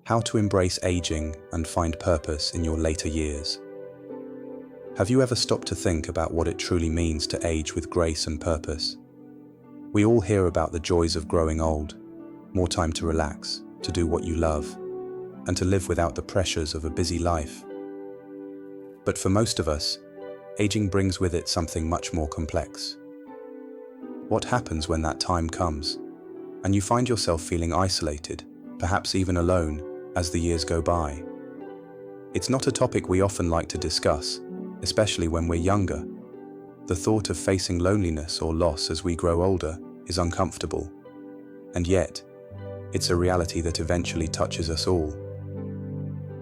How to embrace aging and find purpose in your later years. Have you ever stopped to think about what it truly means to age with grace and purpose? We all hear about the joys of growing old, more time to relax, to do what you love, and to live without the pressures of a busy life. But for most of us, aging brings with it something much more complex. What happens when that time comes, and you find yourself feeling isolated, perhaps even alone, as the years go by? It's not a topic we often like to discuss, especially when we're younger. The thought of facing loneliness or loss as we grow older is uncomfortable. And yet, it's a reality that eventually touches us all.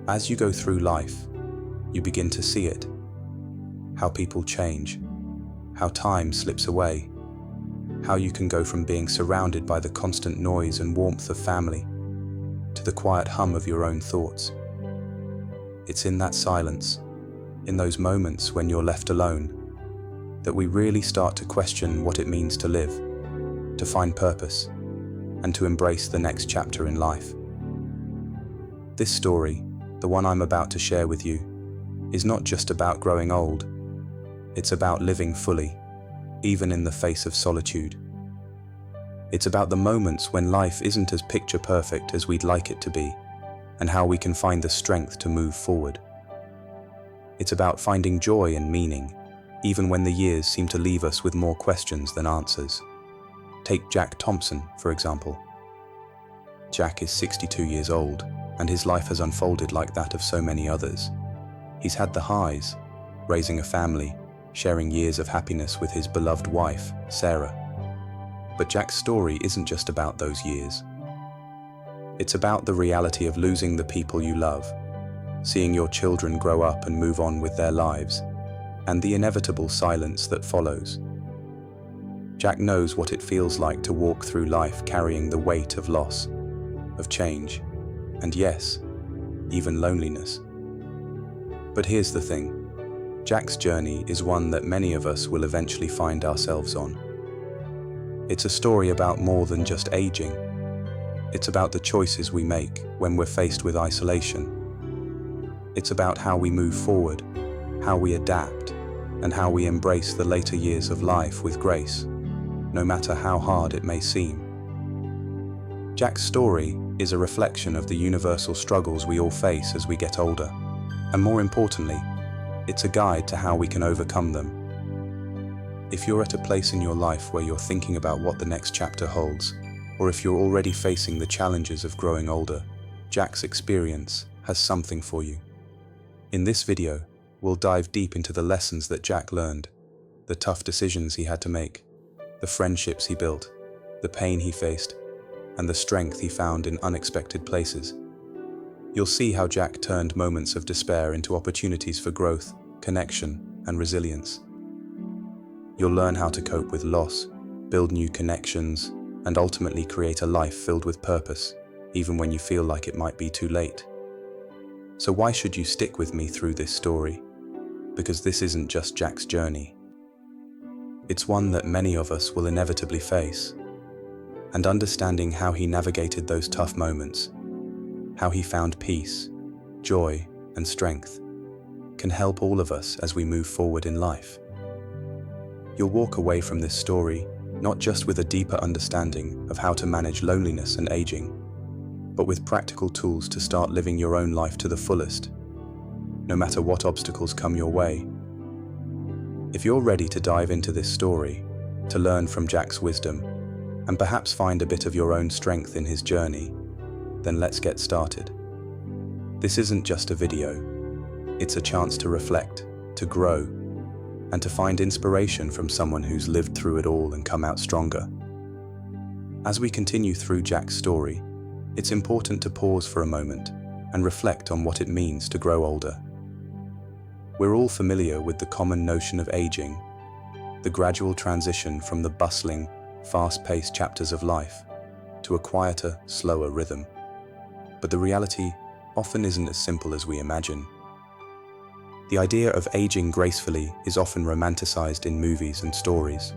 As you go through life, you begin to see it. How people change, how time slips away, how you can go from being surrounded by the constant noise and warmth of family to the quiet hum of your own thoughts. It's in that silence, in those moments when you're left alone, that we really start to question what it means to live, to find purpose, and to embrace the next chapter in life. This story, the one I'm about to share with you, is not just about growing old. It's about living fully, even in the face of solitude. It's about the moments when life isn't as picture perfect as we'd like it to be, and how we can find the strength to move forward. It's about finding joy and meaning, even when the years seem to leave us with more questions than answers. Take Jack Thompson, for example. Jack is 62 years old, and his life has unfolded like that of so many others. He's had the highs, raising a family, sharing years of happiness with his beloved wife, Sarah. But Jack's story isn't just about those years. It's about the reality of losing the people you love, seeing your children grow up and move on with their lives, and the inevitable silence that follows. Jack knows what it feels like to walk through life carrying the weight of loss, of change, and yes, even loneliness. But here's the thing. Jack's journey is one that many of us will eventually find ourselves on. It's a story about more than just aging. It's about the choices we make when we're faced with isolation. It's about how we move forward, how we adapt, and how we embrace the later years of life with grace, no matter how hard it may seem. Jack's story is a reflection of the universal struggles we all face as we get older, and more importantly, it's a guide to how we can overcome them. If you're at a place in your life where you're thinking about what the next chapter holds, or if you're already facing the challenges of growing older, Jack's experience has something for you. In this video, we'll dive deep into the lessons that Jack learned, the tough decisions he had to make, the friendships he built, the pain he faced, and the strength he found in unexpected places. You'll see how Jack turned moments of despair into opportunities for growth, connection, and resilience. You'll learn how to cope with loss, build new connections, and ultimately create a life filled with purpose, even when you feel like it might be too late. So why should you stick with me through this story? Because this isn't just Jack's journey. It's one that many of us will inevitably face. And understanding how he navigated those tough moments, how he found peace, joy, and strength, can help all of us as we move forward in life. You'll walk away from this story not just with a deeper understanding of how to manage loneliness and aging, but with practical tools to start living your own life to the fullest, no matter what obstacles come your way. If you're ready to dive into this story, to learn from Jack's wisdom, and perhaps find a bit of your own strength in his journey, then let's get started. This isn't just a video, it's a chance to reflect, to grow, and to find inspiration from someone who's lived through it all and come out stronger. As we continue through Jack's story, it's important to pause for a moment and reflect on what it means to grow older. We're all familiar with the common notion of aging, the gradual transition from the bustling, fast-paced chapters of life to a quieter, slower rhythm. But the reality often isn't as simple as we imagine. The idea of aging gracefully is often romanticized in movies and stories,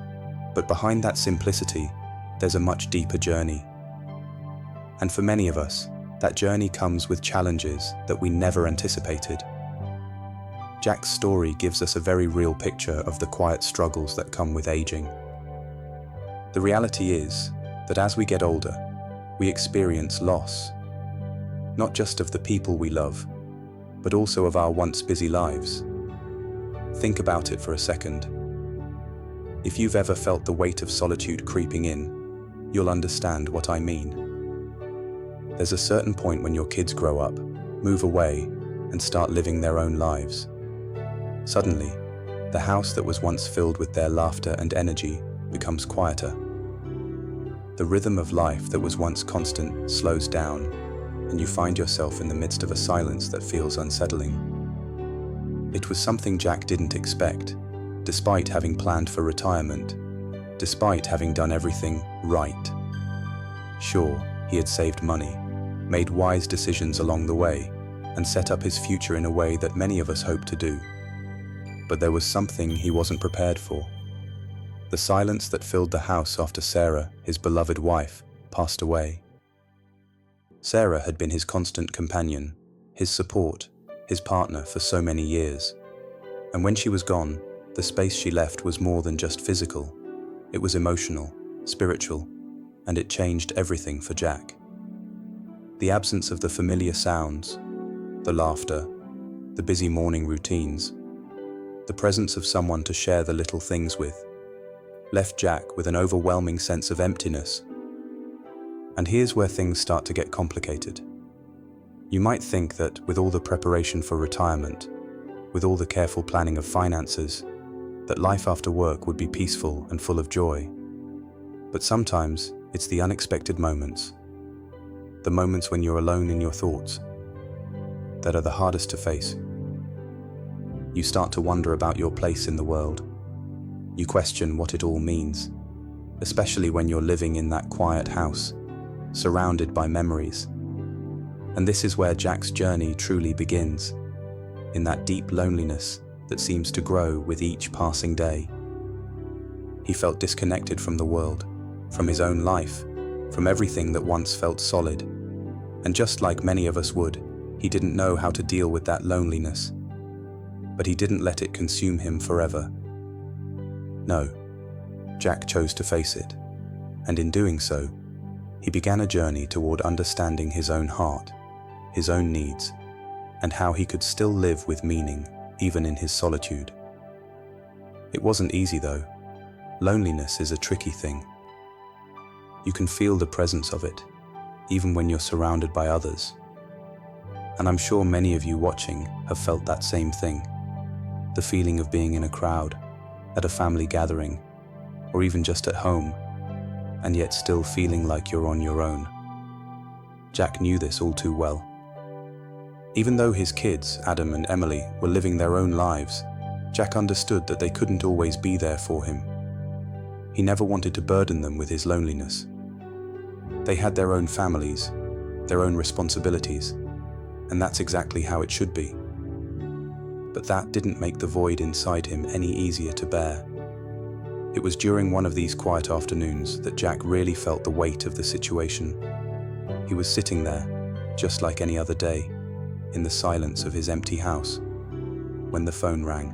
but behind that simplicity, there's a much deeper journey. And for many of us, That journey comes with challenges that we never anticipated. Jack's story gives us a very real picture of the quiet struggles that come with aging. The reality is that as we get older, we experience loss, not just of the people we love, but also of our once busy lives. Think about it for a second. If you've ever felt the weight of solitude creeping in, you'll understand what I mean. There's a certain point when your kids grow up, move away, and start living their own lives. Suddenly, the house that was once filled with their laughter and energy becomes quieter. The rhythm of life that was once constant slows down, and you find yourself in the midst of a silence that feels unsettling. It was something Jack didn't expect, despite having planned for retirement, despite having done everything right. Sure, he had saved money, made wise decisions along the way, and set up his future in a way that many of us hope to do. But there was something he wasn't prepared for. The silence that filled the house after Sarah, his beloved wife, passed away. Sarah had been his constant companion, his support, his partner for so many years. And when she was gone, the space she left was more than just physical. It was emotional, spiritual, and it changed everything for Jack. The absence of the familiar sounds, the laughter, the busy morning routines, the presence of someone to share the little things with, left Jack with an overwhelming sense of emptiness. And here's where things start to get complicated. You might think that with all the preparation for retirement, with all the careful planning of finances, that life after work would be peaceful and full of joy. But sometimes it's the unexpected moments, the moments when you're alone in your thoughts, that are the hardest to face. You start to wonder about your place in the world. You question what it all means, especially when you're living in that quiet house, surrounded by memories. And this is where Jack's journey truly begins, in that deep loneliness that seems to grow with each passing day. He felt disconnected from the world, from his own life, from everything that once felt solid. And just like many of us would, he didn't know how to deal with that loneliness. But he didn't let it consume him forever. No, Jack chose to face it, and in doing so, he began a journey toward understanding his own heart, his own needs, and how he could still live with meaning even in his solitude. It wasn't easy though. Loneliness is a tricky thing. You can feel the presence of it, even when you're surrounded by others. And I'm sure many of you watching have felt that same thing. The feeling of being in a crowd, at a family gathering, or even just at home, and yet still feeling like you're on your own. Jack knew this all too well. Even though his kids, Adam and Emily, were living their own lives, Jack understood that they couldn't always be there for him. He never wanted to burden them with his loneliness. They had their own families, their own responsibilities, and that's exactly how it should be. But that didn't make the void inside him any easier to bear. It was during one of these quiet afternoons that Jack really felt the weight of the situation. He was sitting there, just like any other day, in the silence of his empty house, when the phone rang.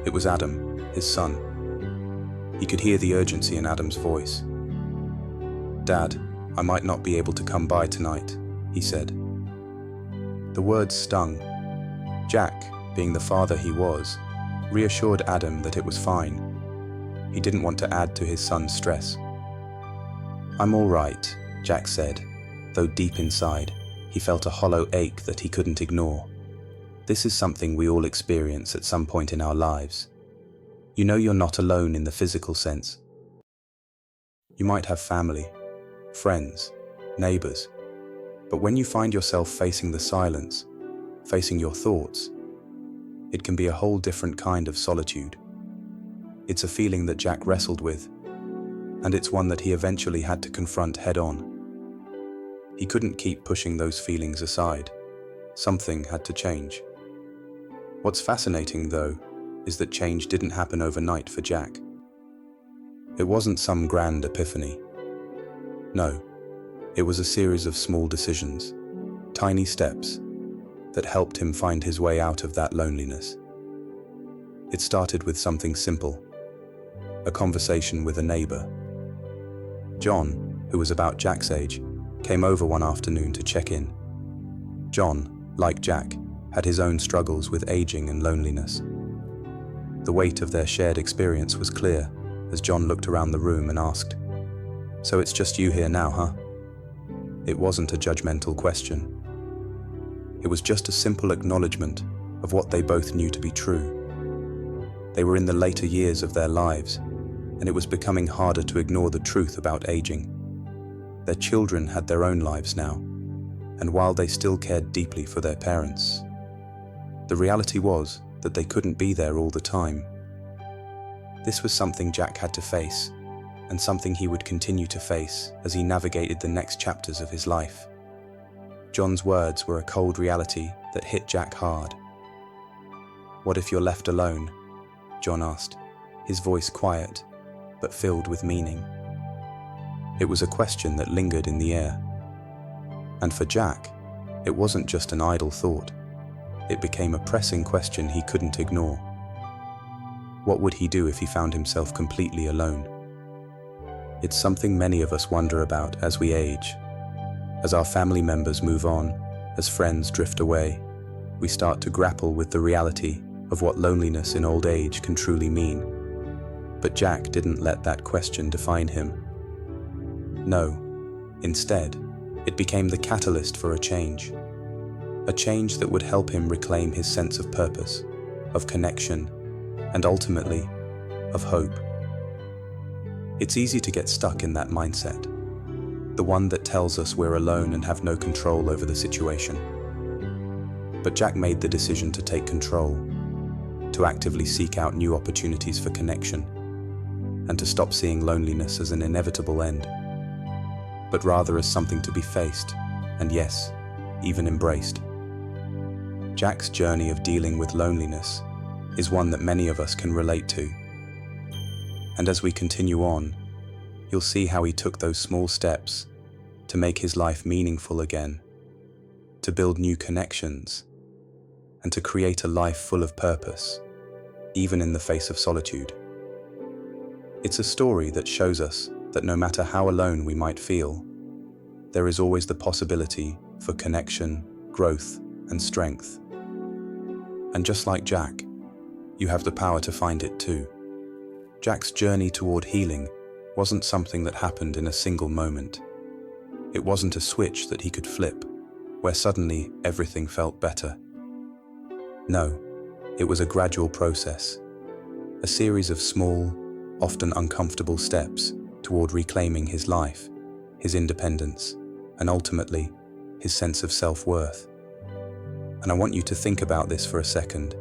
It was Adam, his son. He could hear the urgency in Adam's voice. "Dad, I might not be able to come by tonight," he said. The words stung. Jack, being the father he was, reassured Adam that it was fine. He didn't want to add to his son's stress. "I'm all right," Jack said, though deep inside, he felt a hollow ache that he couldn't ignore. This is something we all experience at some point in our lives. You know you're not alone in the physical sense. You might have family, friends, neighbors, but when you find yourself facing the silence, facing your thoughts, it can be a whole different kind of solitude. It's a feeling that Jack wrestled with, and it's one that he eventually had to confront head-on. He couldn't keep pushing those feelings aside. Something had to change. What's fascinating, though, is that change didn't happen overnight for Jack. It wasn't some grand epiphany. No, It was a series of small decisions, tiny steps, that helped him find his way out of that loneliness. It started with something simple, a conversation with a neighbor. John, who was about Jack's age, came over one afternoon to check in. John, like Jack, had his own struggles with aging and loneliness. The weight of their shared experience was clear as John looked around the room and asked, "So it's just you here now, huh?" It wasn't a judgmental question. It was just a simple acknowledgement of what they both knew to be true. They were in the later years of their lives, and it was becoming harder to ignore the truth about aging. Their children had their own lives now, and while they still cared deeply for their parents, the reality was that they couldn't be there all the time. This was something Jack had to face, and something he would continue to face as he navigated the next chapters of his life. John's words were a cold reality that hit Jack hard. "What if you're left alone?" John asked, his voice quiet, but filled with meaning. It was a question that lingered in the air. And for Jack, it wasn't just an idle thought. It became a pressing question he couldn't ignore. What would he do if he found himself completely alone? It's something many of us wonder about as we age. As our family members move on, as friends drift away, we start to grapple with the reality of what loneliness in old age can truly mean. But Jack didn't let that question define him. No, instead, it became the catalyst for a change that would help him reclaim his sense of purpose, of connection, and ultimately, of hope. It's easy to get stuck in that mindset, the one that tells us we're alone and have no control over the situation. But Jack made the decision to take control, to actively seek out new opportunities for connection, and to stop seeing loneliness as an inevitable end, but rather as something to be faced, and yes, even embraced. Jack's journey of dealing with loneliness is one that many of us can relate to. And as we continue on, you'll see how he took those small steps to make his life meaningful again, to build new connections, and to create a life full of purpose, even in the face of solitude. It's a story that shows us that no matter how alone we might feel, there is always the possibility for connection, growth, and strength. And just like Jack, you have the power to find it too. Jack's journey toward healing wasn't something that happened in a single moment. It wasn't a switch that he could flip, where suddenly everything felt better. No, it was a gradual process, a series of small, often uncomfortable steps toward reclaiming his life, his independence, and ultimately, his sense of self-worth. And I want you to think about this for a second,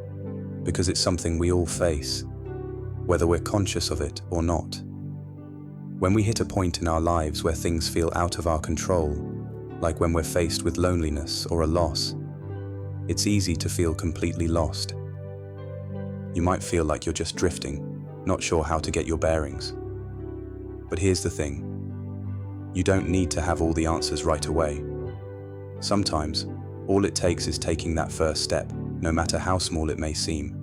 because it's something we all face, whether we're conscious of it or not. When we hit a point in our lives where things feel out of our control, like when we're faced with loneliness or a loss, it's easy to feel completely lost. You might feel like you're just drifting, not sure how to get your bearings. But here's the thing. You don't need to have all the answers right away. Sometimes, all it takes is taking that first step, no matter how small it may seem.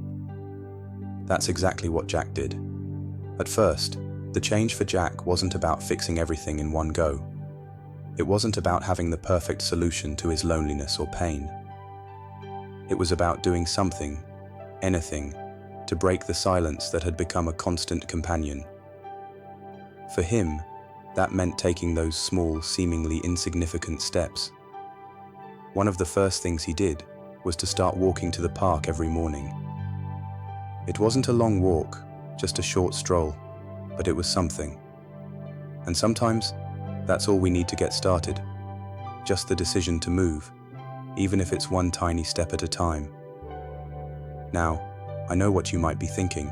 That's exactly what Jack did. At first, the change for Jack wasn't about fixing everything in one go. It wasn't about having the perfect solution to his loneliness or pain. It was about doing something, anything, to break the silence that had become a constant companion. For him, that meant taking those small, seemingly insignificant steps. One of the first things he did was to start walking to the park every morning. It wasn't a long walk, just a short stroll, but it was something. And sometimes, that's all we need to get started. Just the decision to move, even if it's one tiny step at a time. Now, I know what you might be thinking.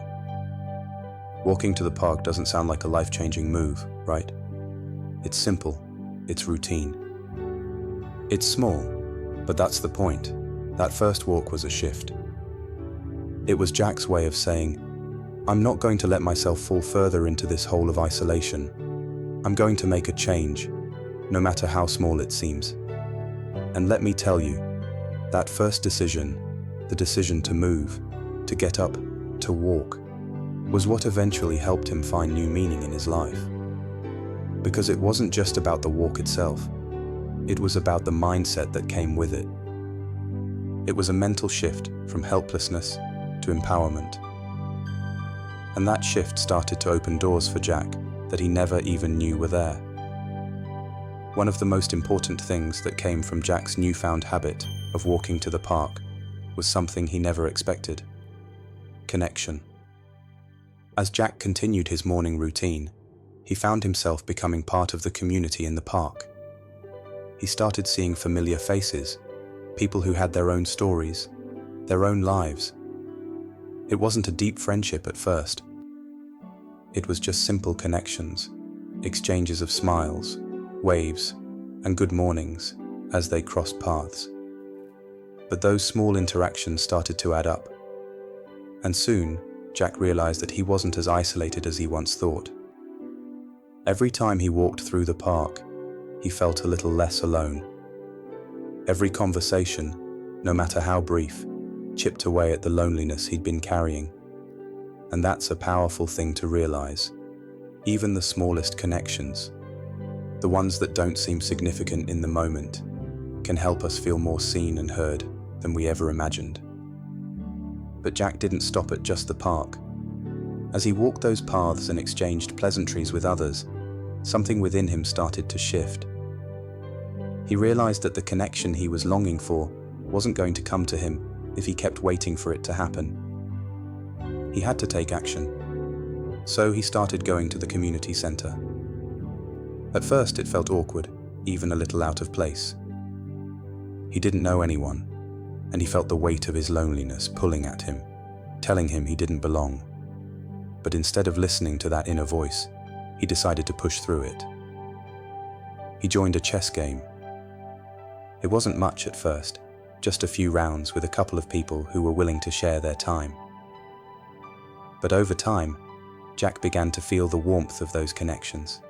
Walking to the park doesn't sound like a life-changing move, right? It's simple, it's routine. It's small, but that's the point. That first walk was a shift. It was Jack's way of saying, I'm not going to let myself fall further into this hole of isolation. I'm going to make a change, no matter how small it seems. And let me tell you, that first decision, the decision to move, to get up, to walk, was what eventually helped him find new meaning in his life. Because it wasn't just about the walk itself, it was about the mindset that came with it. It was a mental shift from helplessness to empowerment. And that shift started to open doors for Jack that he never even knew were there. One of the most important things that came from Jack's newfound habit of walking to the park was something he never expected: connection. As Jack continued his morning routine, he found himself becoming part of the community in the park. He started seeing familiar faces, people who had their own stories, their own lives. It wasn't a deep friendship at first. It was just simple connections, exchanges of smiles, waves, and good mornings as they crossed paths. But those small interactions started to add up. And soon, Jack realized that he wasn't as isolated as he once thought. Every time he walked through the park, he felt a little less alone. Every conversation, no matter how brief, chipped away at the loneliness he'd been carrying. And that's a powerful thing to realize. Even the smallest connections, the ones that don't seem significant in the moment, can help us feel more seen and heard than we ever imagined. But Jack didn't stop at just the park. As he walked those paths and exchanged pleasantries with others, something within him started to shift. He realized that the connection he was longing for wasn't going to come to him if he kept waiting for it to happen. He had to take action. So he started going to the community center. At first it felt awkward, even a little out of place. He didn't know anyone, and he felt the weight of his loneliness pulling at him, telling him he didn't belong. But instead of listening to that inner voice, he decided to push through it. He joined a chess game. It wasn't much at first, just a few rounds with a couple of people who were willing to share their time. But over time, Jack began to feel the warmth of those connections.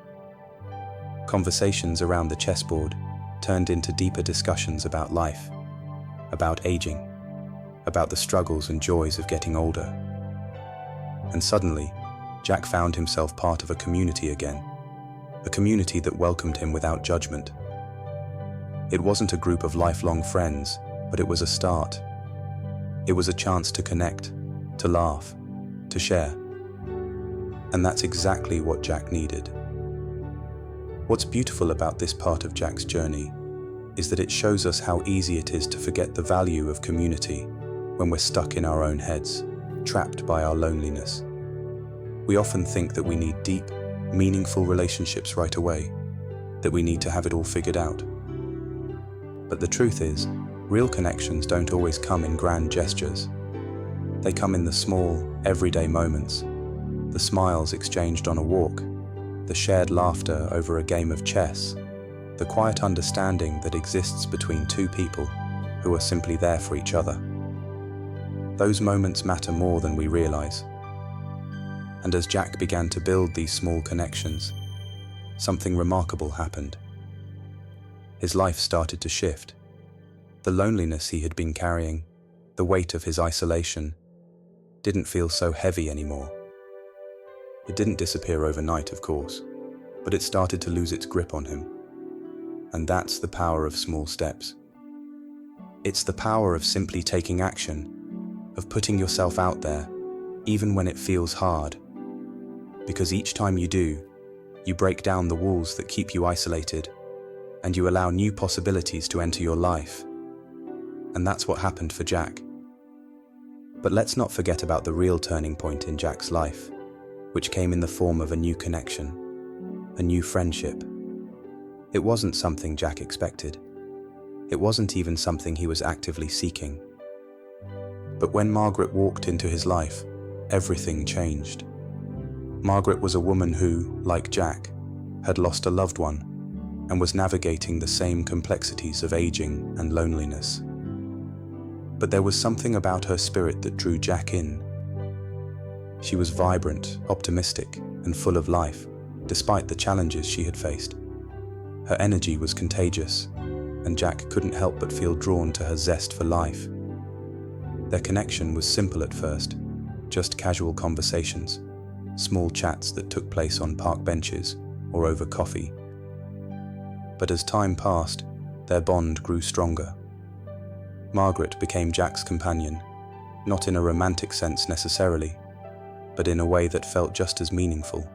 Conversations around the chessboard turned into deeper discussions about life, about aging, about the struggles and joys of getting older. And suddenly, Jack found himself part of a community again, a community that welcomed him without judgment. It wasn't a group of lifelong friends, but it was a start. It was a chance to connect, to laugh, to share. And that's exactly what Jack needed. What's beautiful about this part of Jack's journey is that it shows us how easy it is to forget the value of community when we're stuck in our own heads, trapped by our loneliness. We often think that we need deep, meaningful relationships right away, that we need to have it all figured out. But the truth is, real connections don't always come in grand gestures. They come in the small, everyday moments, the smiles exchanged on a walk, the shared laughter over a game of chess, the quiet understanding that exists between two people who are simply there for each other. Those moments matter more than we realize. And as Jack began to build these small connections, something remarkable happened. His life started to shift. The loneliness he had been carrying, the weight of his isolation, didn't feel so heavy anymore. It didn't disappear overnight, of course, but it started to lose its grip on him. And that's the power of small steps. It's the power of simply taking action, of putting yourself out there, even when it feels hard. Because each time you do, you break down the walls that keep you isolated, and you allow new possibilities to enter your life. And that's what happened for Jack. But let's not forget about the real turning point in Jack's life, which came in the form of a new connection, a new friendship. It wasn't something Jack expected. It wasn't even something he was actively seeking. But when Margaret walked into his life, everything changed. Margaret was a woman who, like Jack, had lost a loved one and was navigating the same complexities of aging and loneliness. But there was something about her spirit that drew Jack in. She was vibrant, optimistic, and full of life, despite the challenges she had faced. Her energy was contagious, and Jack couldn't help but feel drawn to her zest for life. Their connection was simple at first, just casual conversations, small chats that took place on park benches or over coffee. But as time passed, their bond grew stronger. Margaret became Jack's companion, not in a romantic sense necessarily, but in a way that felt just as meaningful.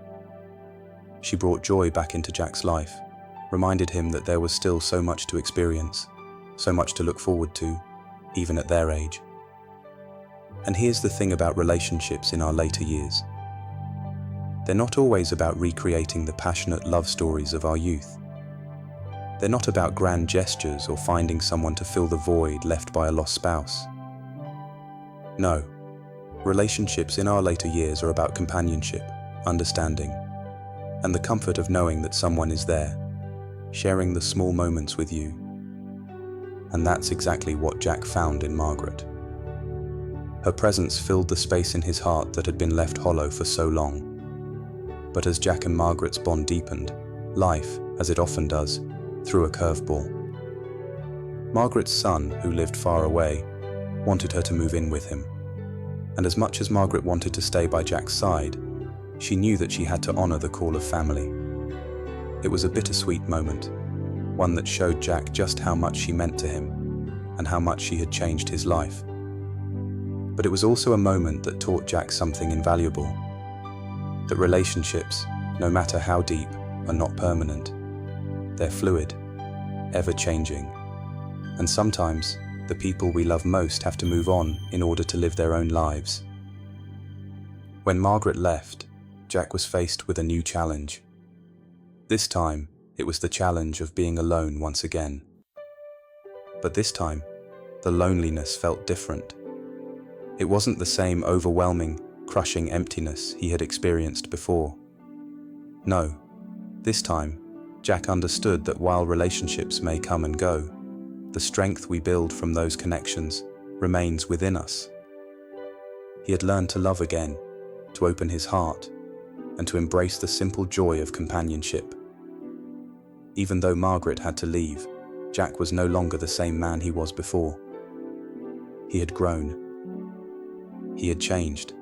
She brought joy back into Jack's life, reminded him that there was still so much to experience, so much to look forward to, even at their age. And here's the thing about relationships in our later years. They're not always about recreating the passionate love stories of our youth. They're not about grand gestures or finding someone to fill the void left by a lost spouse. No, relationships in our later years are about companionship, understanding, and the comfort of knowing that someone is there, sharing the small moments with you. And that's exactly what Jack found in Margaret. Her presence filled the space in his heart that had been left hollow for so long. But as Jack and Margaret's bond deepened, life, as it often does, threw a curveball. Margaret's son, who lived far away, wanted her to move in with him. And as much as Margaret wanted to stay by Jack's side, she knew that she had to honor the call of family. It was a bittersweet moment, one that showed Jack just how much she meant to him and how much she had changed his life. But it was also a moment that taught Jack something invaluable, that relationships, no matter how deep, are not permanent. They're fluid, ever-changing, and sometimes the people we love most have to move on in order to live their own lives. When Margaret left, Jack was faced with a new challenge. This time, it was the challenge of being alone once again. But this time, the loneliness felt different. It wasn't the same overwhelming, crushing emptiness he had experienced before. No, this time, Jack understood that while relationships may come and go, the strength we build from those connections remains within us. He had learned to love again, to open his heart, and to embrace the simple joy of companionship. Even though Margaret had to leave, Jack was no longer the same man he was before. He had grown. He had changed.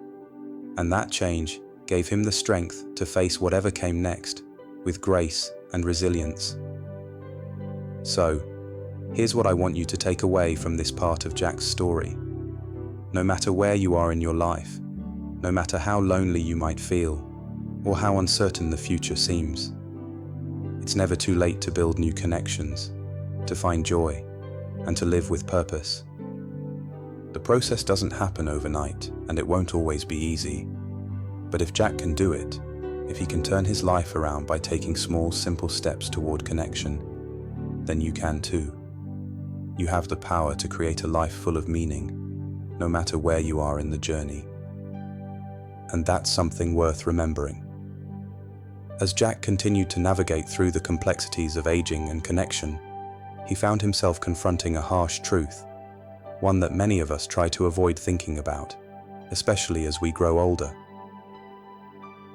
And that change gave him the strength to face whatever came next with grace and resilience. So, here's what I want you to take away from this part of Jack's story. No matter where you are in your life, no matter how lonely you might feel, or how uncertain the future seems, it's never too late to build new connections, to find joy, and to live with purpose. The process doesn't happen overnight, and it won't always be easy. But if Jack can do it, if he can turn his life around by taking small, simple steps toward connection, then you can too. You have the power to create a life full of meaning, no matter where you are in the journey. And that's something worth remembering. As Jack continued to navigate through the complexities of aging and connection, he found himself confronting a harsh truth, one that many of us try to avoid thinking about, especially as we grow older.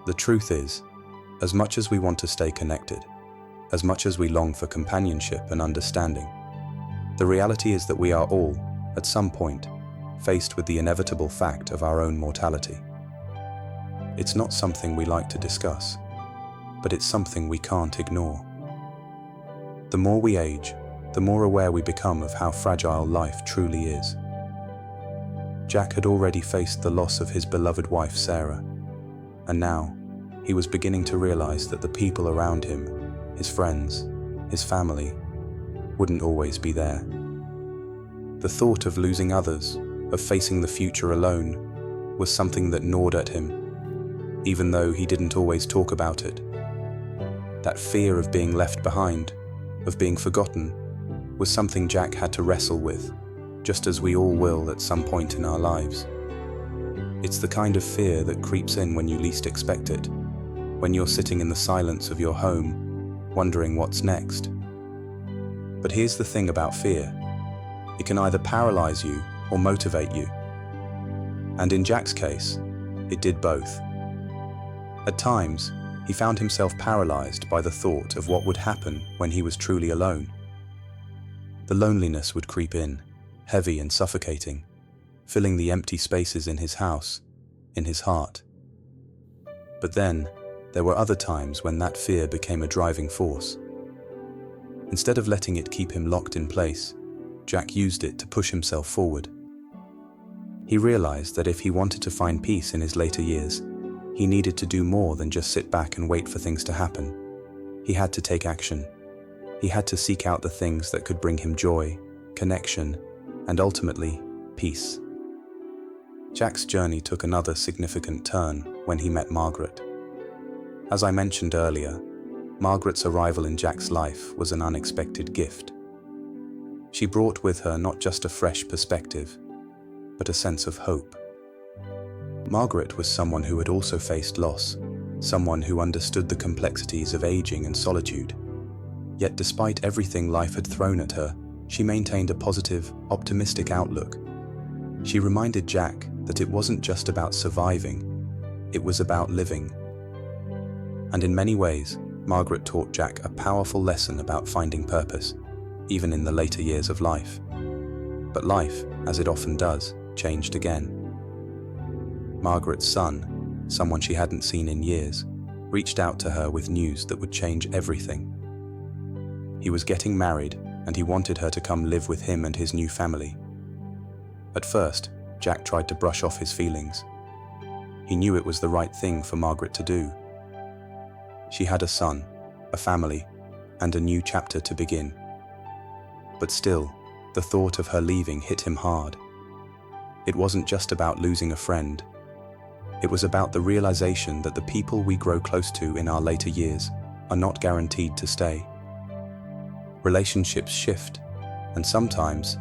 The truth is, as much as we want to stay connected, as much as we long for companionship and understanding, the reality is that we are all, at some point, faced with the inevitable fact of our own mortality. It's not something we like to discuss, but it's something we can't ignore. The more we age, the more aware we become of how fragile life truly is. Jack had already faced the loss of his beloved wife Sarah, and now he was beginning to realize that the people around him, his friends, his family, wouldn't always be there. The thought of losing others, of facing the future alone, was something that gnawed at him, even though he didn't always talk about it. That fear of being left behind, of being forgotten, was something Jack had to wrestle with, just as we all will at some point in our lives. It's the kind of fear that creeps in when you least expect it, when you're sitting in the silence of your home, wondering what's next. But here's the thing about fear. It can either paralyze you or motivate you. And in Jack's case, it did both. At times, he found himself paralyzed by the thought of what would happen when he was truly alone. The loneliness would creep in, heavy and suffocating, filling the empty spaces in his house, in his heart. But then, there were other times when that fear became a driving force. Instead of letting it keep him locked in place, Jack used it to push himself forward. He realized that if he wanted to find peace in his later years, he needed to do more than just sit back and wait for things to happen. He had to take action. He had to seek out the things that could bring him joy, connection, and ultimately, peace. Jack's journey took another significant turn when he met Margaret. As I mentioned earlier, Margaret's arrival in Jack's life was an unexpected gift. She brought with her not just a fresh perspective, but a sense of hope. Margaret was someone who had also faced loss, someone who understood the complexities of aging and solitude. Yet despite everything life had thrown at her, she maintained a positive, optimistic outlook. She reminded Jack that it wasn't just about surviving, it was about living. And in many ways, Margaret taught Jack a powerful lesson about finding purpose, even in the later years of life. But life, as it often does, changed again. Margaret's son, someone she hadn't seen in years, reached out to her with news that would change everything. He was getting married, and he wanted her to come live with him and his new family. At first, Jack tried to brush off his feelings. He knew it was the right thing for Margaret to do. She had a son, a family, and a new chapter to begin. But still, the thought of her leaving hit him hard. It wasn't just about losing a friend. It was about the realization that the people we grow close to in our later years are not guaranteed to stay. Relationships shift, and sometimes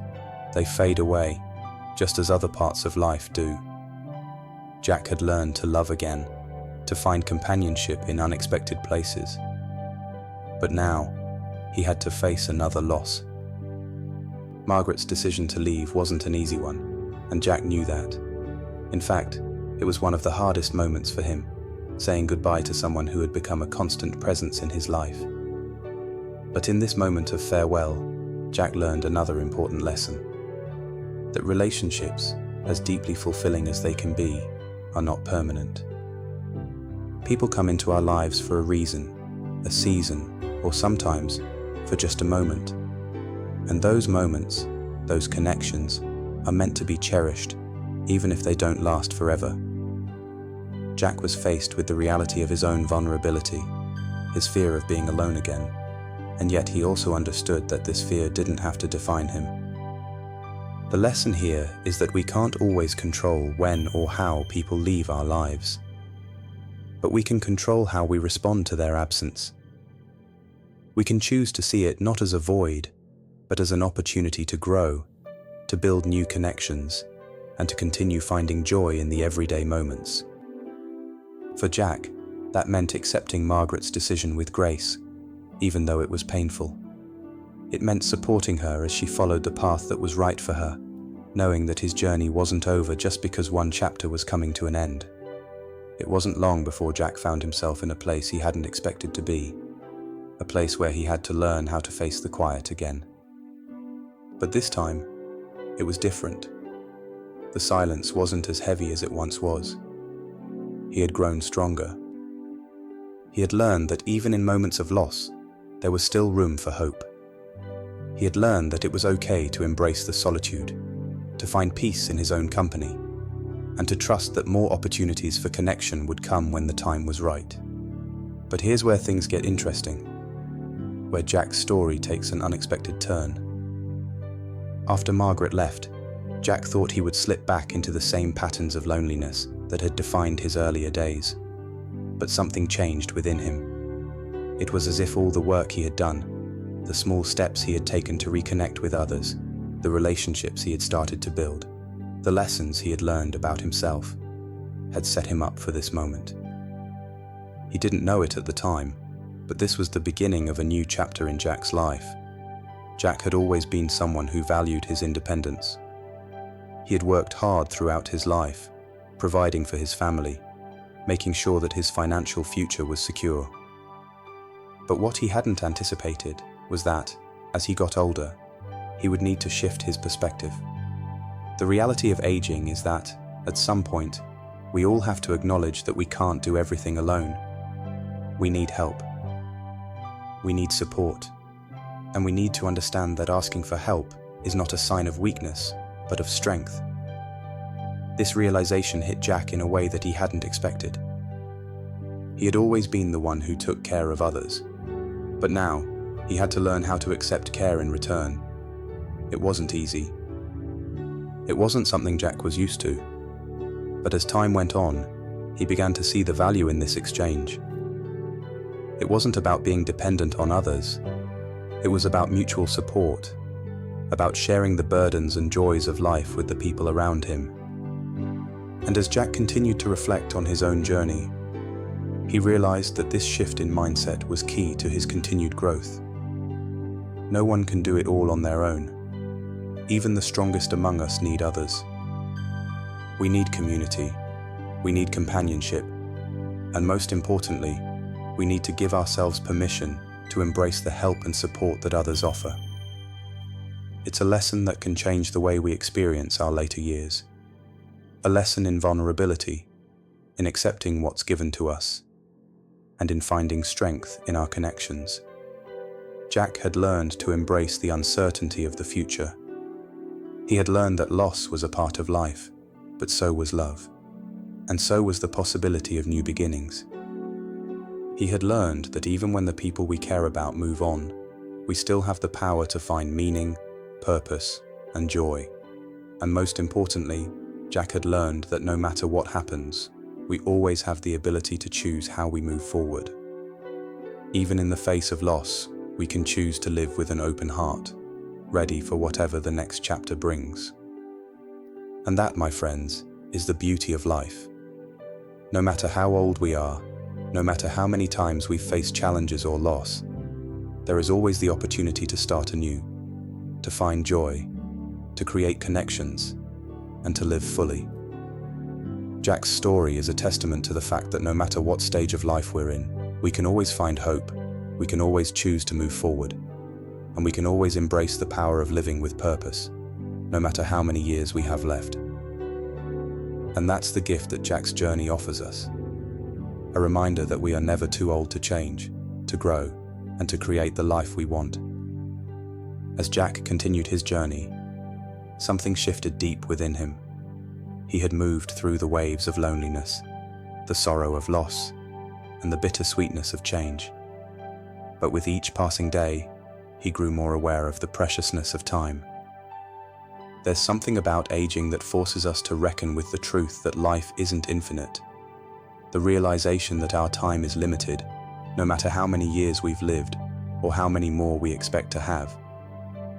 they fade away, just as other parts of life do. Jack had learned to love again, to find companionship in unexpected places. But now, he had to face another loss. Margaret's decision to leave wasn't an easy one, and Jack knew that. In fact, it was one of the hardest moments for him, saying goodbye to someone who had become a constant presence in his life. But in this moment of farewell, Jack learned another important lesson: that relationships, as deeply fulfilling as they can be, are not permanent. People come into our lives for a reason, a season, or sometimes for just a moment. And those moments, those connections, are meant to be cherished, even if they don't last forever. Jack was faced with the reality of his own vulnerability, his fear of being alone again, and yet he also understood that this fear didn't have to define him. The lesson here is that we can't always control when or how people leave our lives, but we can control how we respond to their absence. We can choose to see it not as a void, but as an opportunity to grow, to build new connections, and to continue finding joy in the everyday moments. For Jack, that meant accepting Margaret's decision with grace, even though it was painful. It meant supporting her as she followed the path that was right for her, knowing that his journey wasn't over just because one chapter was coming to an end. It wasn't long before Jack found himself in a place he hadn't expected to be, a place where he had to learn how to face the quiet again. But this time, it was different. The silence wasn't as heavy as it once was. He had grown stronger. He had learned that even in moments of loss, there was still room for hope. He had learned that it was okay to embrace the solitude, to find peace in his own company, and to trust that more opportunities for connection would come when the time was right. But here's where things get interesting, where Jack's story takes an unexpected turn. After Margaret left, Jack thought he would slip back into the same patterns of loneliness that had defined his earlier days. But something changed within him. It was as if all the work he had done, the small steps he had taken to reconnect with others, the relationships he had started to build, the lessons he had learned about himself, had set him up for this moment. He didn't know it at the time, but this was the beginning of a new chapter in Jack's life. Jack had always been someone who valued his independence. He had worked hard throughout his life, providing for his family, making sure that his financial future was secure. But what he hadn't anticipated was that, as he got older, he would need to shift his perspective. The reality of aging is that, at some point, we all have to acknowledge that we can't do everything alone. We need help. We need support. And we need to understand that asking for help is not a sign of weakness, but of strength. This realization hit Jack in a way that he hadn't expected. He had always been the one who took care of others, but now he had to learn how to accept care in return. It wasn't easy. It wasn't something Jack was used to, but as time went on, he began to see the value in this exchange. It wasn't about being dependent on others. It was about mutual support, about sharing the burdens and joys of life with the people around him. And as Jack continued to reflect on his own journey, he realized that this shift in mindset was key to his continued growth. No one can do it all on their own. Even the strongest among us need others. We need community, we need companionship, and most importantly, we need to give ourselves permission to embrace the help and support that others offer. It's a lesson that can change the way we experience our later years. A lesson in vulnerability, in accepting what's given to us, and in finding strength in our connections. Jack had learned to embrace the uncertainty of the future. He had learned that loss was a part of life, but so was love, and so was the possibility of new beginnings. He had learned that even when the people we care about move on, we still have the power to find meaning, purpose, and joy. And most importantly, Jack had learned that no matter what happens, we always have the ability to choose how we move forward. Even in the face of loss, we can choose to live with an open heart, ready for whatever the next chapter brings. And that, my friends, is the beauty of life. No matter how old we are, no matter how many times we've faced challenges or loss, there is always the opportunity to start anew, to find joy, to create connections, and to live fully. Jack's story is a testament to the fact that no matter what stage of life we're in, we can always find hope, we can always choose to move forward, and we can always embrace the power of living with purpose, no matter how many years we have left. And that's the gift that Jack's journey offers us. A reminder that we are never too old to change, to grow, and to create the life we want. As Jack continued his journey, something shifted deep within him. He had moved through the waves of loneliness, the sorrow of loss, and the bittersweetness of change. But with each passing day, he grew more aware of the preciousness of time. There's something about aging that forces us to reckon with the truth that life isn't infinite. The realization that our time is limited, no matter how many years we've lived or how many more we expect to have,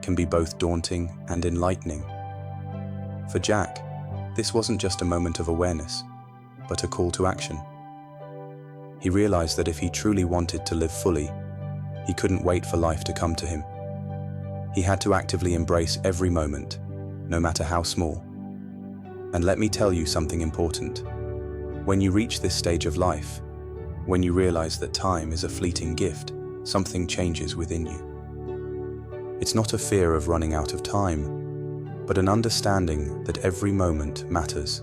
can be both daunting and enlightening. For Jack, this wasn't just a moment of awareness, but a call to action. He realized that if he truly wanted to live fully, he couldn't wait for life to come to him. He had to actively embrace every moment, no matter how small. And let me tell you something important. When you reach this stage of life, when you realize that time is a fleeting gift, something changes within you. It's not a fear of running out of time, but an understanding that every moment matters.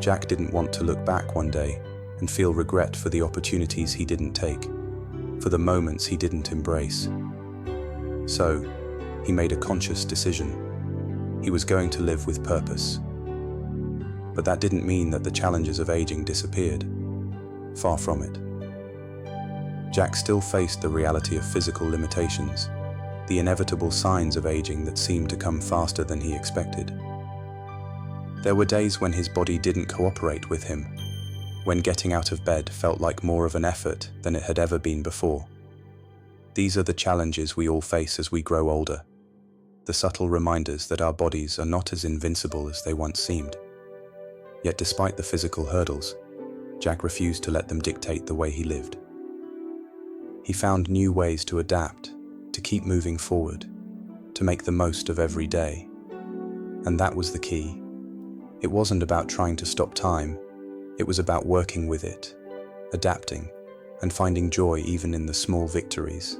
Jack didn't want to look back one day and feel regret for the opportunities he didn't take, for the moments he didn't embrace. So, he made a conscious decision. He was going to live with purpose. But that didn't mean that the challenges of aging disappeared. Far from it. Jack still faced the reality of physical limitations, the inevitable signs of aging that seemed to come faster than he expected. There were days when his body didn't cooperate with him, when getting out of bed felt like more of an effort than it had ever been before. These are the challenges we all face as we grow older, the subtle reminders that our bodies are not as invincible as they once seemed. Yet despite the physical hurdles, Jack refused to let them dictate the way he lived. He found new ways to adapt, to keep moving forward, to make the most of every day. And that was the key. It wasn't about trying to stop time, It was about working with it, adapting, and finding joy even in the small victories.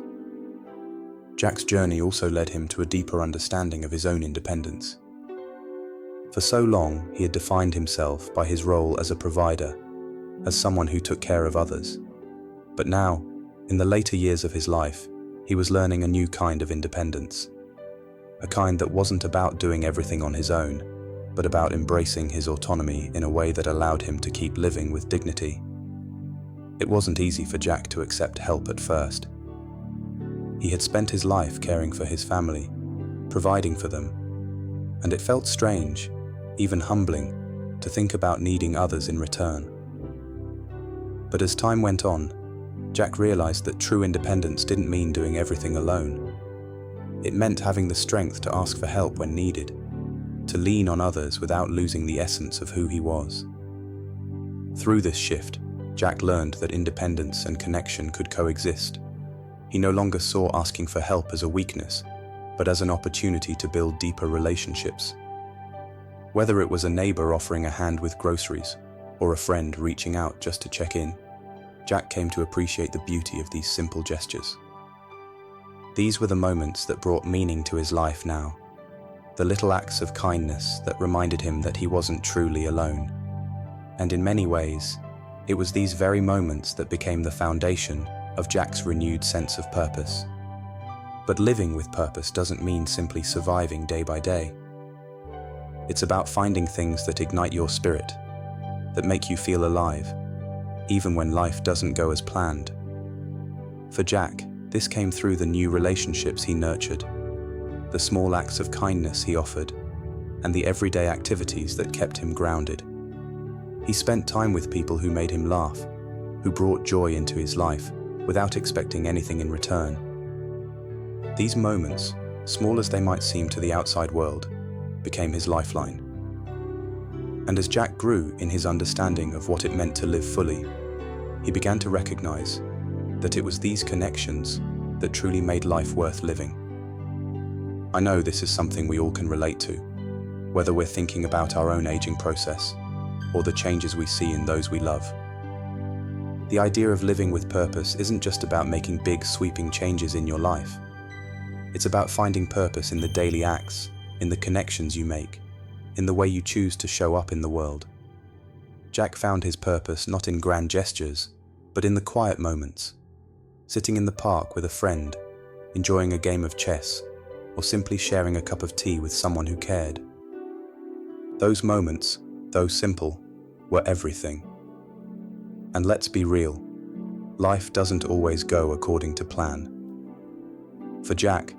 Jack's journey also led him to a deeper understanding of his own independence. For so long, he had defined himself by his role as a provider, as someone who took care of others. But now, in the later years of his life, he was learning a new kind of independence. A kind that wasn't about doing everything on his own, but about embracing his autonomy in a way that allowed him to keep living with dignity. It wasn't easy for Jack to accept help at first. He had spent his life caring for his family, providing for them, and it felt strange, even humbling, to think about needing others in return. But as time went on, Jack realized that true independence didn't mean doing everything alone. It meant having the strength to ask for help when needed, to lean on others without losing the essence of who he was. Through this shift, Jack learned that independence and connection could coexist. He no longer saw asking for help as a weakness, but as an opportunity to build deeper relationships. Whether it was a neighbor offering a hand with groceries, or a friend reaching out just to check in, Jack came to appreciate the beauty of these simple gestures. These were the moments that brought meaning to his life now, the little acts of kindness that reminded him that he wasn't truly alone. And in many ways, it was these very moments that became the foundation of Jack's renewed sense of purpose. But living with purpose doesn't mean simply surviving day by day. It's about finding things that ignite your spirit, that make you feel alive, even when life doesn't go as planned. For Jack, this came through the new relationships he nurtured, the small acts of kindness he offered, and the everyday activities that kept him grounded. He spent time with people who made him laugh, who brought joy into his life without expecting anything in return. These moments, small as they might seem to the outside world, became his lifeline. And as Jack grew in his understanding of what it meant to live fully, he began to recognize that it was these connections that truly made life worth living. I know this is something we all can relate to, whether we're thinking about our own aging process or the changes we see in those we love. The idea of living with purpose isn't just about making big, sweeping changes in your life. It's about finding purpose in the daily acts, in the connections you make, in the way you choose to show up in the world. Jack found his purpose not in grand gestures, but in the quiet moments, sitting in the park with a friend, enjoying a game of chess, or simply sharing a cup of tea with someone who cared. Those moments, though simple, were everything. And let's be real, life doesn't always go according to plan. For Jack,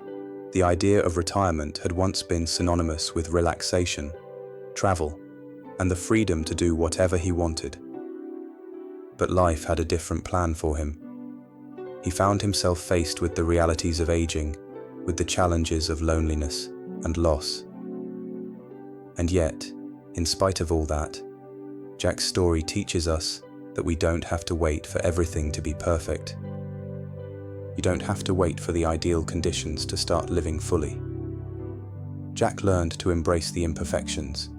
the idea of retirement had once been synonymous with relaxation, travel, and the freedom to do whatever he wanted. But life had a different plan for him. He found himself faced with the realities of aging, with the challenges of loneliness and loss. And yet, in spite of all that, Jack's story teaches us that we don't have to wait for everything to be perfect. You don't have to wait for the ideal conditions to start living fully. Jack learned to embrace the imperfections,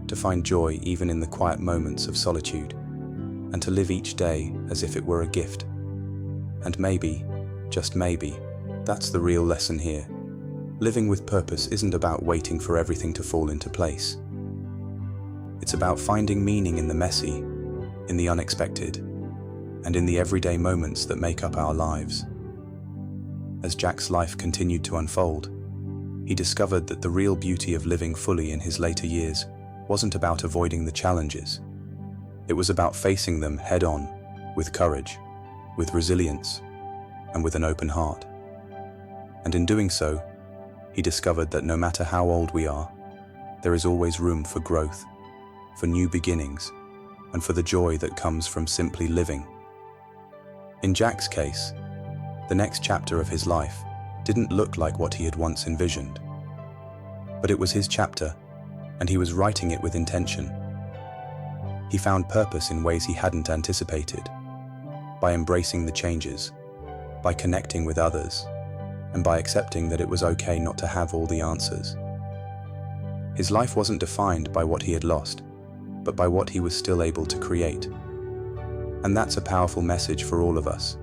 to find joy even in the quiet moments of solitude, and to live each day as if it were a gift. And maybe, just maybe, that's the real lesson here. Living with purpose isn't about waiting for everything to fall into place. It's about finding meaning in the messy, in the unexpected, and in the everyday moments that make up our lives. As Jack's life continued to unfold, he discovered that the real beauty of living fully in his later years wasn't about avoiding the challenges. It was about facing them head-on, with courage, with resilience, and with an open heart. And in doing so, he discovered that no matter how old we are, there is always room for growth, for new beginnings, and for the joy that comes from simply living. In Jack's case, the next chapter of his life didn't look like what he had once envisioned. But it was his chapter, and he was writing it with intention. He found purpose in ways he hadn't anticipated, by embracing the changes, by connecting with others, and by accepting that it was okay not to have all the answers. His life wasn't defined by what he had lost, but by what he was still able to create. And that's a powerful message for all of us.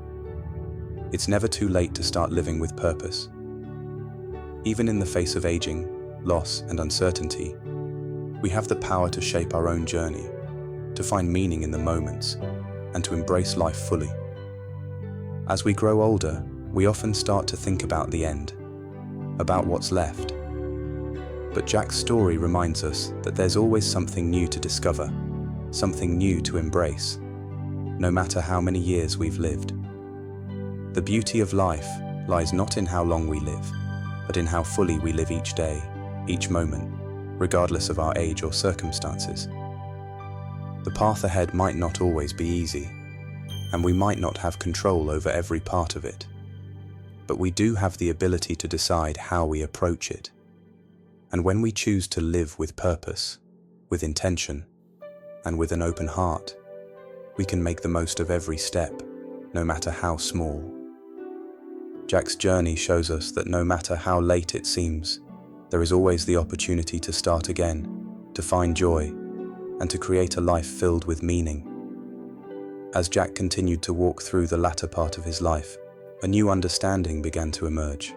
It's never too late to start living with purpose. Even in the face of aging, loss, and uncertainty, we have the power to shape our own journey, to find meaning in the moments, and to embrace life fully. As we grow older, we often start to think about the end, about what's left. But Jack's story reminds us that there's always something new to discover, something new to embrace, no matter how many years we've lived. The beauty of life lies not in how long we live, but in how fully we live each day, each moment, regardless of our age or circumstances. The path ahead might not always be easy, and we might not have control over every part of it, but we do have the ability to decide how we approach it. And when we choose to live with purpose, with intention, and with an open heart, we can make the most of every step, no matter how small. Jack's journey shows us that no matter how late it seems, there is always the opportunity to start again, to find joy, and to create a life filled with meaning. As Jack continued to walk through the latter part of his life, a new understanding began to emerge.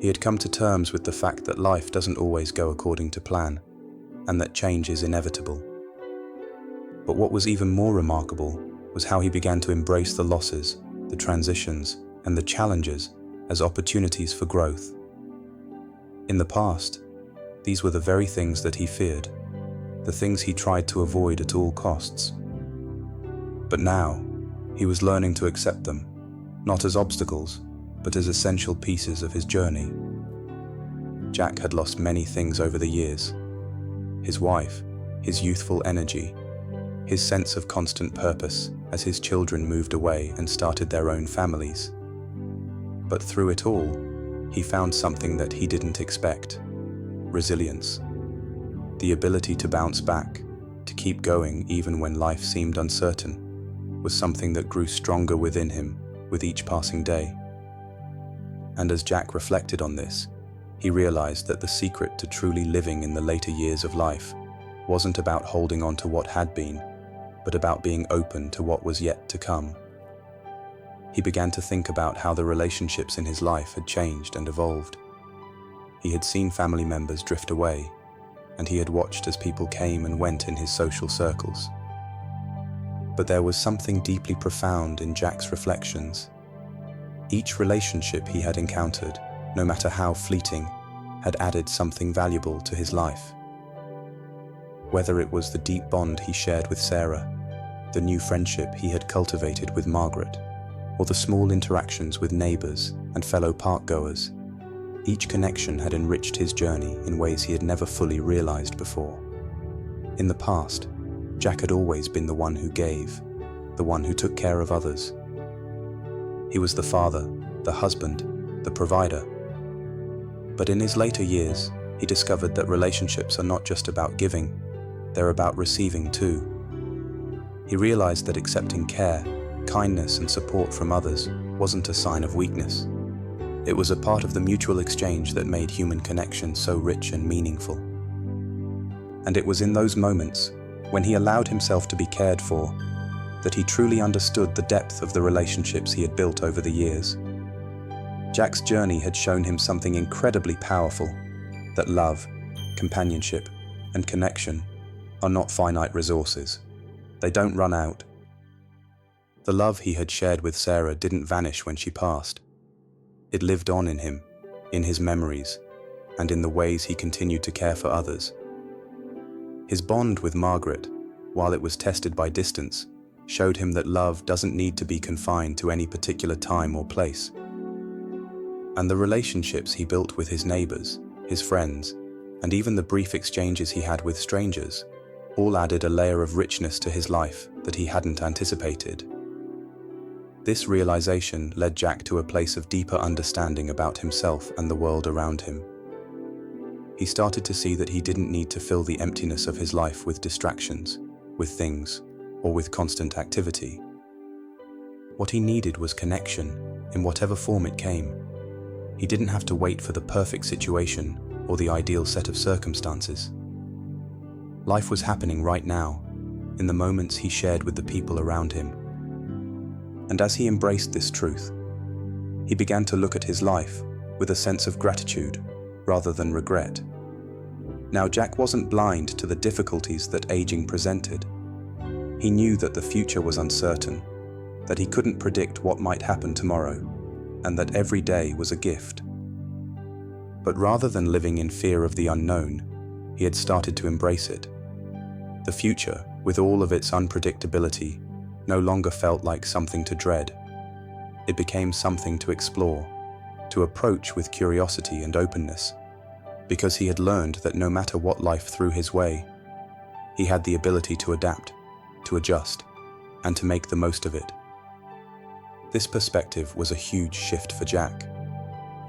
He had come to terms with the fact that life doesn't always go according to plan, and that change is inevitable. But what was even more remarkable was how he began to embrace the losses, the transitions, and the challenges as opportunities for growth. In the past, these were the very things that he feared, the things he tried to avoid at all costs. But now, he was learning to accept them, not as obstacles, but as essential pieces of his journey. Jack had lost many things over the years: his wife, his youthful energy, his sense of constant purpose as his children moved away and started their own families. But through it all, he found something that he didn't expect: resilience. The ability to bounce back, to keep going even when life seemed uncertain, was something that grew stronger within him with each passing day. And as Jack reflected on this, he realized that the secret to truly living in the later years of life wasn't about holding on to what had been, but about being open to what was yet to come. He began to think about how the relationships in his life had changed and evolved. He had seen family members drift away, and he had watched as people came and went in his social circles. But there was something deeply profound in Jack's reflections. Each relationship he had encountered, no matter how fleeting, had added something valuable to his life. Whether it was the deep bond he shared with Sarah, the new friendship he had cultivated with Margaret, or the small interactions with neighbors and fellow park-goers, each connection had enriched his journey in ways he had never fully realized before. In the past, Jack had always been the one who gave, the one who took care of others. He was the father, the husband, the provider. But in his later years, he discovered that relationships are not just about giving, they're about receiving too. He realized that accepting care, kindness, and support from others wasn't a sign of weakness. It was a part of the mutual exchange that made human connection so rich and meaningful. And it was in those moments, when he allowed himself to be cared for, that he truly understood the depth of the relationships he had built over the years. Jack's journey had shown him something incredibly powerful: that love, companionship, and connection are not finite resources. They don't run out. The love he had shared with Sarah didn't vanish when she passed. It lived on in him, in his memories, and in the ways he continued to care for others. His bond with Margaret, while it was tested by distance, showed him that love doesn't need to be confined to any particular time or place. And the relationships he built with his neighbors, his friends, and even the brief exchanges he had with strangers, all added a layer of richness to his life that he hadn't anticipated. This realization led Jack to a place of deeper understanding about himself and the world around him. He started to see that he didn't need to fill the emptiness of his life with distractions, with things, or with constant activity. What he needed was connection, in whatever form it came. He didn't have to wait for the perfect situation or the ideal set of circumstances. Life was happening right now, in the moments he shared with the people around him. And as he embraced this truth, he began to look at his life with a sense of gratitude rather than regret. Now, Jack wasn't blind to the difficulties that aging presented. He knew that the future was uncertain, that he couldn't predict what might happen tomorrow, and that every day was a gift. But rather than living in fear of the unknown, he had started to embrace it. The future, with all of its unpredictability, no longer felt like something to dread. It became something to explore, to approach with curiosity and openness, because he had learned that no matter what life threw his way, he had the ability to adapt, to adjust, and to make the most of it. This perspective was a huge shift for Jack.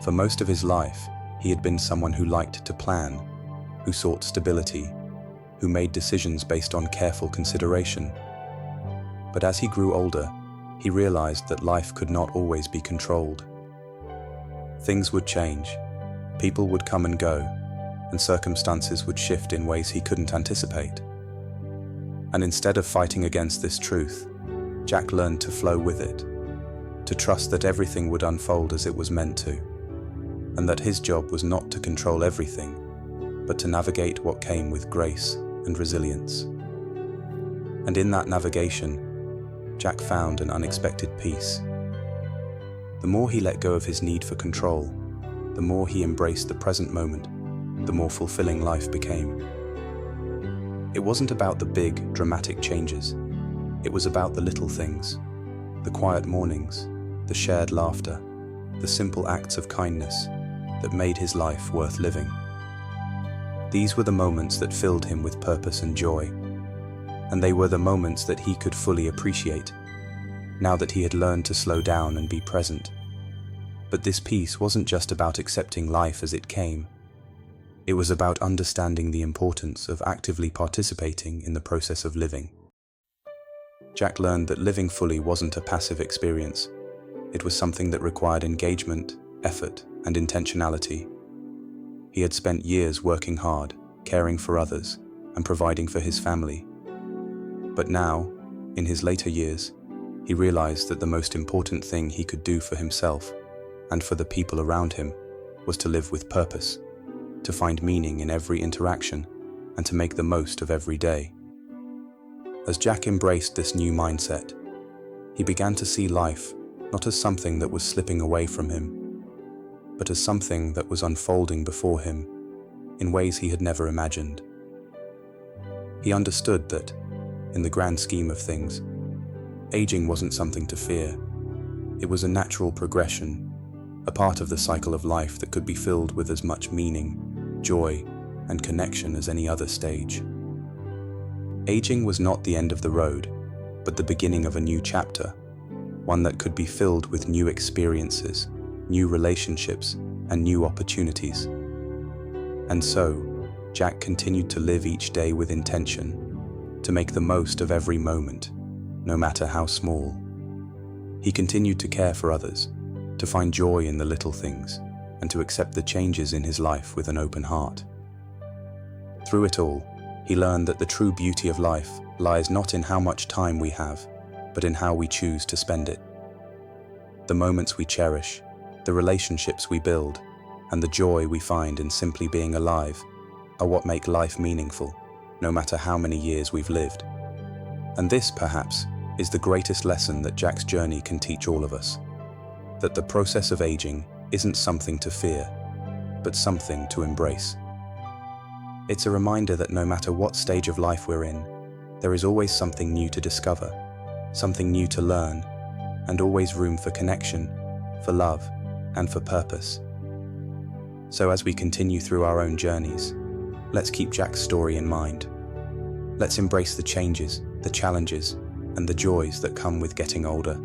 For most of his life, he had been someone who liked to plan, who sought stability, who made decisions based on careful consideration. But as he grew older, he realized that life could not always be controlled. Things would change, people would come and go, and circumstances would shift in ways he couldn't anticipate. And instead of fighting against this truth, Jack learned to flow with it, to trust that everything would unfold as it was meant to, and that his job was not to control everything, but to navigate what came with grace and resilience. And in that navigation, Jack found an unexpected peace. The more he let go of his need for control, the more he embraced the present moment, the more fulfilling life became. It wasn't about the big, dramatic changes. It was about the little things, the quiet mornings, the shared laughter, the simple acts of kindness that made his life worth living. These were the moments that filled him with purpose and joy, and they were the moments that he could fully appreciate, now that he had learned to slow down and be present. But this peace wasn't just about accepting life as it came. It was about understanding the importance of actively participating in the process of living. Jack learned that living fully wasn't a passive experience. It was something that required engagement, effort, and intentionality. He had spent years working hard, caring for others, and providing for his family. But now, in his later years, he realized that the most important thing he could do for himself and for the people around him was to live with purpose, to find meaning in every interaction, and to make the most of every day. As Jack embraced this new mindset, he began to see life not as something that was slipping away from him, but as something that was unfolding before him in ways he had never imagined. He understood that, in the grand scheme of things, aging wasn't something to fear. It was a natural progression, a part of the cycle of life that could be filled with as much meaning, joy, and connection as any other stage. Aging was not the end of the road, but the beginning of a new chapter, one that could be filled with new experiences, new relationships, and new opportunities. And so, Jack continued to live each day with intention, to make the most of every moment, no matter how small. He continued to care for others, to find joy in the little things, and to accept the changes in his life with an open heart. Through it all, he learned that the true beauty of life lies not in how much time we have, but in how we choose to spend it. The moments we cherish, the relationships we build, and the joy we find in simply being alive are what make life meaningful, no matter how many years we've lived. And this, perhaps, is the greatest lesson that Jack's journey can teach all of us, that the process of aging isn't something to fear, but something to embrace. It's a reminder that no matter what stage of life we're in, there is always something new to discover, something new to learn, and always room for connection, for love, and for purpose. So as we continue through our own journeys, let's keep Jack's story in mind. Let's embrace the changes, the challenges, and the joys that come with getting older.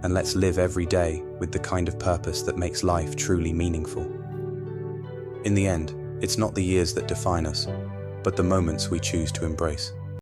And let's live every day with the kind of purpose that makes life truly meaningful. In the end, it's not the years that define us, but the moments we choose to embrace.